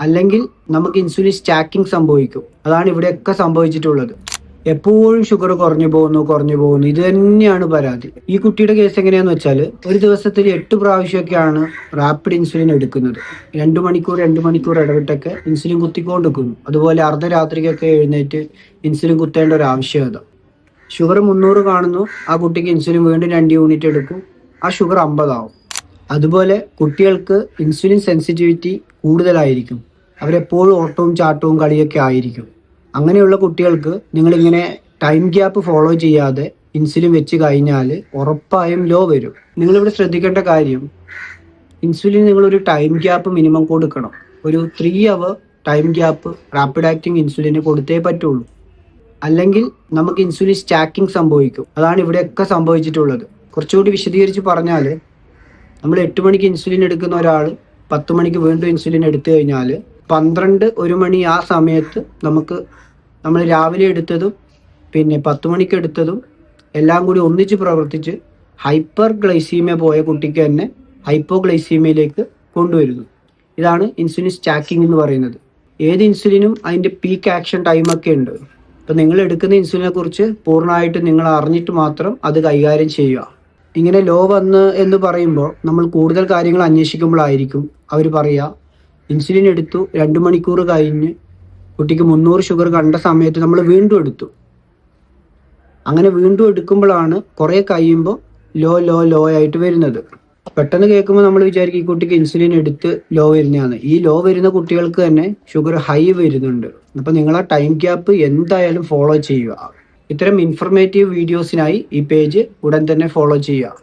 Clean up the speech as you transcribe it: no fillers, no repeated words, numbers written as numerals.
അല്ലെങ്കിൽ നമുക്ക് insulin stacking സംഭവിക്കും. അതാണ് ഇവിടെയൊക്കെ സംഭവിച്ചിട്ടുള്ളത്. എപ്പോഴും ഷുഗർ കുറഞ്ഞു പോകുന്നു. ഇത് തന്നെയാണ് പരാതി. ഈ കുട്ടിയുടെ കേസ് എങ്ങനെയാന്ന് വെച്ചാൽ ഒരു ദിവസത്തിൽ 8 പ്രാവശ്യമൊക്കെയാണ് റാപ്പിഡ് ഇൻസുലിൻ എടുക്കുന്നത്. 2 മണിക്കൂർ ഇടവിട്ടൊക്കെ ഇൻസുലിൻ കുത്തിക്കൊണ്ടിരിക്കുന്നു. അതുപോലെ അർദ്ധരാത്രിക്കൊക്കെ എഴുന്നേറ്റ് ഇൻസുലിൻ കുത്തേണ്ട ഒരു ആവശ്യകത. ഷുഗർ 300 കാണുന്നു, ആ കുട്ടിക്ക് ഇൻസുലിൻ വീണ്ടും 2 യൂണിറ്റ് എടുക്കും, ആ ഷുഗർ 50 ആവും. അതുപോലെ കുട്ടികൾക്ക് ഇൻസുലിൻ സെൻസിറ്റിവിറ്റി കൂടുതലായിരിക്കും. അവരെപ്പോഴും ഓട്ടവും ചാട്ടവും കളിയൊക്കെ ആയിരിക്കും. അങ്ങനെയുള്ള കുട്ടികൾക്ക് നിങ്ങളിങ്ങനെ ടൈം ഗ്യാപ്പ് ഫോളോ ചെയ്യാതെ ഇൻസുലിൻ വെച്ച് കഴിഞ്ഞാൽ ഉറപ്പായും ലോ വരും. നിങ്ങളിവിടെ ശ്രദ്ധിക്കേണ്ട കാര്യം, ഇൻസുലിൻ നിങ്ങളൊരു ടൈം ഗ്യാപ്പ് മിനിമം കൊടുക്കണം. ഒരു 3 അവർ ടൈം ഗ്യാപ്പ് റാപ്പിഡ് ആക്ടിങ് ഇൻസുലിന് കൊടുത്തേ പറ്റുള്ളൂ. അല്ലെങ്കിൽ നമുക്ക് ഇൻസുലിൻ സ്റ്റാക്കിംഗ് സംഭവിക്കും. അതാണ് ഇവിടെയൊക്കെ സംഭവിച്ചിട്ടുള്ളത്. കുറച്ചുകൂടി വിശദീകരിച്ച് പറഞ്ഞാൽ, നമ്മൾ 8 മണിക്ക് ഇൻസുലിൻ എടുക്കുന്ന ഒരാൾ 10 മണിക്ക് വീണ്ടും ഇൻസുലിൻ എടുത്തു കഴിഞ്ഞാൽ 12, 1 മണി ആ സമയത്ത് നമ്മൾ രാവിലെ എടുത്തതും പിന്നെ 10 മണിക്ക് എടുത്തതും എല്ലാം കൂടി ഒന്നിച്ച് പ്രവർത്തിച്ച് ഹൈപ്പർ ഗ്ലൈസീമിയ പോയ കുട്ടിക്ക് തന്നെ ഹൈപ്പോഗ്ലൈസീമിയയിലേക്ക് കൊണ്ടുവരുന്നു. ഇതാണ് ഇൻസുലിൻ സ്റ്റാക്കിംഗ് എന്ന് പറയുന്നത്. ഏത് ഇൻസുലിനും അതിൻ്റെ പീക്ക് ആക്ഷൻ ടൈമൊക്കെ ഉണ്ട്. അപ്പം നിങ്ങൾ എടുക്കുന്ന ഇൻസുലിനെ കുറിച്ച് പൂർണ്ണമായിട്ട് നിങ്ങൾ അറിഞ്ഞിട്ട് മാത്രം അത് കൈകാര്യം ചെയ്യുക. ഇങ്ങനെ ലോ വന്ന് എന്ന് പറയുമ്പോൾ നമ്മൾ കൂടുതൽ കാര്യങ്ങൾ അന്വേഷിക്കുമ്പോഴായിരിക്കും അവർ പറയുക, ഇൻസുലിൻ എടുത്തു 2 മണിക്കൂർ കഴിഞ്ഞ് കുട്ടിക്ക് 300 ഷുഗർ കണ്ട സമയത്ത് നമ്മൾ വീണ്ടും എടുത്തു. അങ്ങനെ വീണ്ടും എടുക്കുമ്പോഴാണ് കുറേ കഴിയുമ്പോൾ ലോ ആയിട്ട് വരുന്നത്. പെട്ടെന്ന് കേൾക്കുമ്പോൾ നമ്മൾ വിചാരിക്കും ഈ കുട്ടിക്ക് ഇൻസുലിൻ എടുത്ത് ലോ വരുന്നതാണ്. ഈ ലോ വരുന്ന കുട്ടികൾക്ക് തന്നെ ഷുഗർ ഹൈ വരുന്നുണ്ട്. അപ്പം നിങ്ങൾ ആ ടൈം ഗ്യാപ്പ് എന്തായാലും ഫോളോ ചെയ്യുക. ഇത്തരം ഇൻഫർമേറ്റീവ് വീഡിയോസിനായി ഈ പേജ് ഉടൻ തന്നെ ഫോളോ ചെയ്യുക.